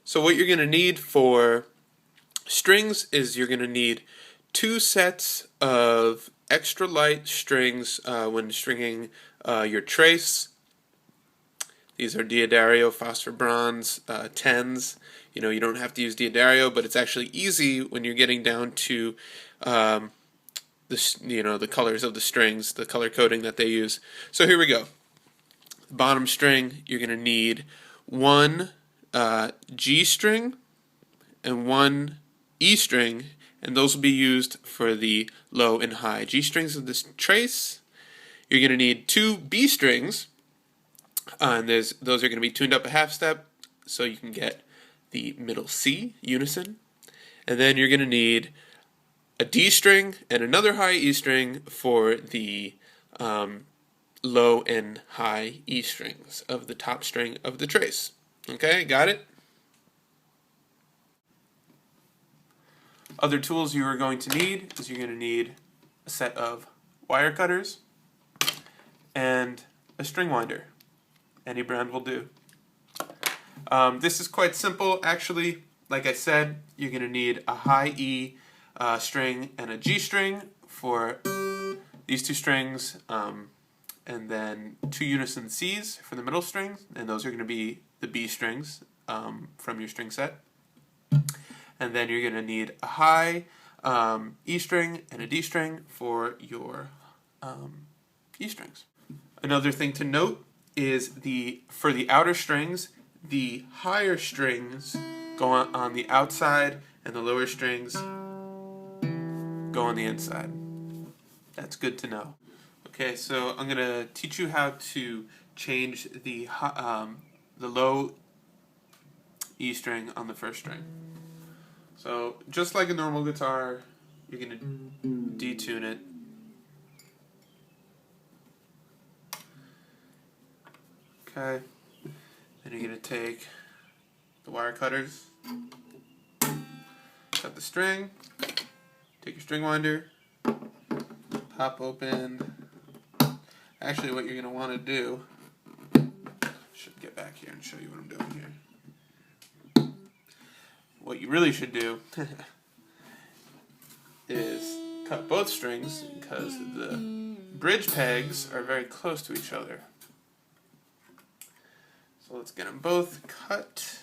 So what you're going to need for strings is you're going to need 2 sets of extra light strings when stringing your trace. These are D'Addario phosphor bronze 10s. You know, you don't have to use D'Addario, but it's actually easy when you're getting down to the colors of the strings, the color coding that they use. So here we go. The bottom string, you're going to need one G string and one E string, and those will be used for the low and high G strings of this trace. You're going to need 2 B strings, and those are going to be tuned up a half step so you can get the middle C unison. And then you're going to need a D string and another high E string for the low and high E strings of the top string of the trace. Okay, got it? Other tools you are going to need is you're going to need a set of wire cutters and a string winder. Any brand will do. This is quite simple. Actually, like I said, you're going to need a high E string and a G string for these 2 strings, and then 2 unison Cs for the middle string, and those are going to be the B strings from your string set. And then you're going to need a high E string and a D string for your E strings. Another thing to note is for the outer strings, the higher strings go on the outside and the lower strings go on the inside. That's good to know. Okay, so I'm going to teach you how to change the low E string on the first string. So just like a normal guitar, you're going to detune it. Okay, then you're going to take the wire cutters, cut the string, take your string winder, pop open. Actually, what you're going to want to do, I should get back here and show you what I'm doing here. What you really should do is cut both strings because the bridge pegs are very close to each other. So let's get them both cut.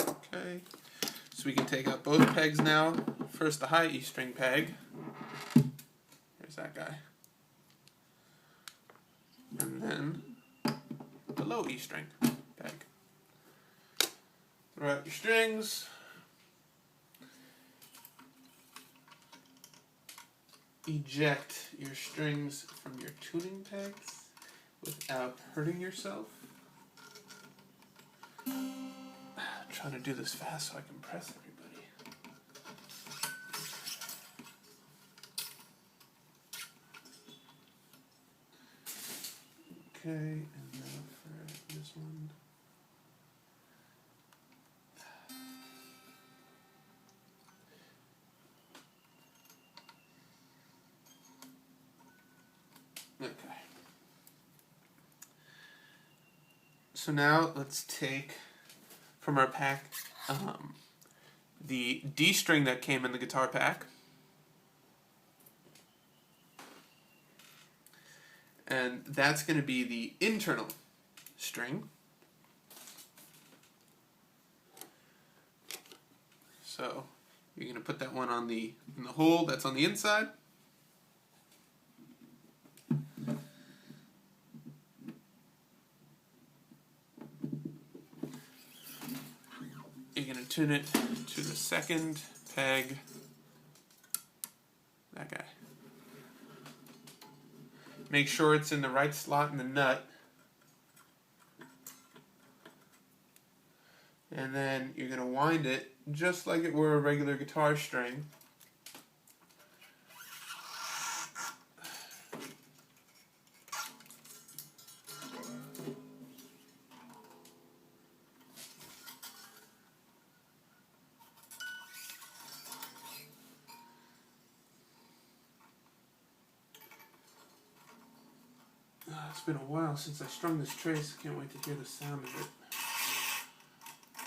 Okay, so we can take out both pegs now. First the high E string peg. There's that guy. And then the low E string peg. Throw out your strings. Eject your strings from your tuning pegs without hurting yourself. I'm trying to do this fast so I can press everybody. Okay, and now for this one. Okay. So now let's take from our pack the D string that came in the guitar pack. And that's going to be the internal string. So you're going to put that one in the hole that's on the inside. You're going to tune it to the second peg. That guy. Make sure it's in the right slot in the nut. And then you're going to wind it just like it were a regular guitar string. It's been a while since I strung this trace. I can't wait to hear the sound of it.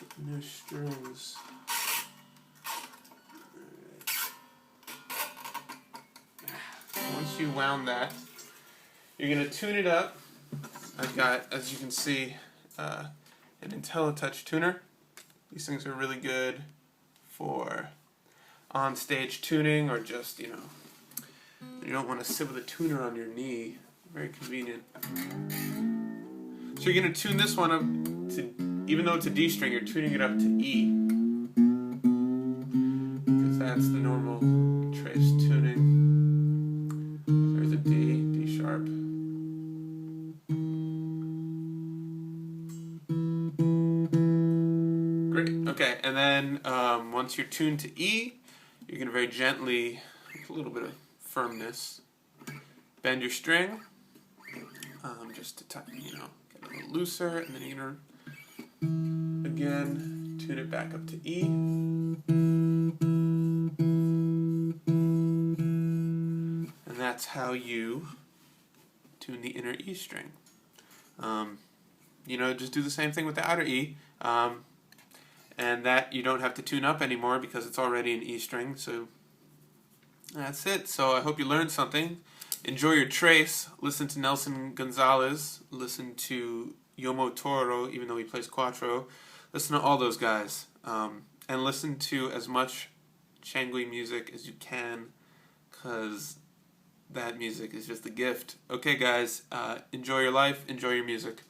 With new strings. Once you wound that, you're going to tune it up. I've got, as you can see, an IntelliTouch tuner. These things are really good for on-stage tuning, or just, you don't want to sit with a tuner on your knee. Very convenient. So you're going to tune this one up to, even though it's a D string, you're tuning it up to E, because that's the normal trace tuning. There's a D, D sharp. Great. Okay, and then once you're tuned to E, you're going to very gently, with a little bit of firmness, bend your string, just to tighten, get a little looser, and then you're going to, again, tune it back up to E. And that's how you tune the inner E string. Just do the same thing with the outer E. And that you don't have to tune up anymore because it's already an E string. So that's it. So I hope you learned something. Enjoy your trace. Listen to Nelson Gonzalez. Listen to Yomo Toro, even though he plays Quattro. Listen to all those guys. And listen to as much Changui music as you can, because that music is just a gift. Okay, guys, enjoy your life. Enjoy your music.